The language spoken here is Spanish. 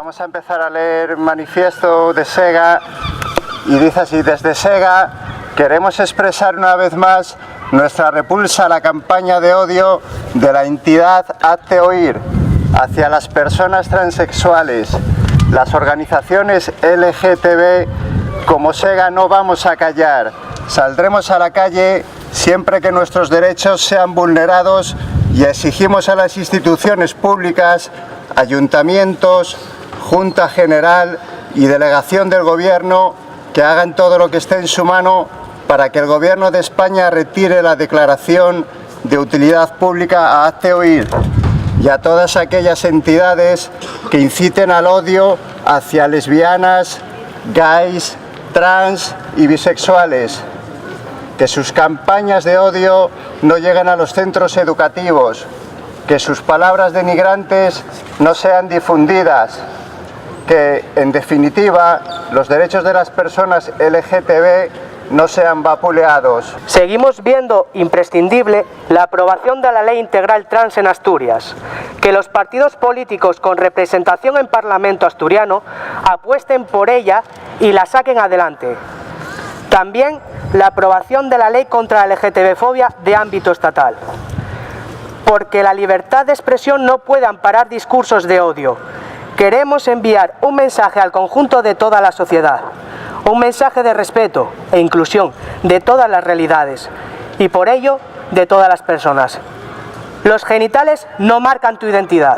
Vamos a empezar a leer manifiesto de SEGA y dice así: desde SEGA queremos expresar una vez más nuestra repulsa a la campaña de odio de la entidad Hazte Oír hacia las personas transexuales, las organizaciones LGTB. Como SEGA no vamos a callar, saldremos a la calle siempre que nuestros derechos sean vulnerados y exigimos a las instituciones públicas, ayuntamientos, Junta General y Delegación del Gobierno que hagan todo lo que esté en su mano para que el Gobierno de España retire la declaración de utilidad pública a Hazte Oír y a todas aquellas entidades que inciten al odio hacia lesbianas, gays, trans y bisexuales. Que sus campañas de odio no lleguen a los centros educativos, que sus palabras denigrantes no sean difundidas, que, en definitiva, los derechos de las personas LGTB no sean vapuleados. Seguimos viendo imprescindible la aprobación de la Ley Integral Trans en Asturias, que los partidos políticos con representación en Parlamento asturiano apuesten por ella y la saquen adelante. También la aprobación de la Ley contra la LGTB-fobia de ámbito estatal. Porque la libertad de expresión no puede amparar discursos de odio. Queremos enviar un mensaje al conjunto de toda la sociedad, un mensaje de respeto e inclusión de todas las realidades y por ello de todas las personas. Los genitales no marcan tu identidad.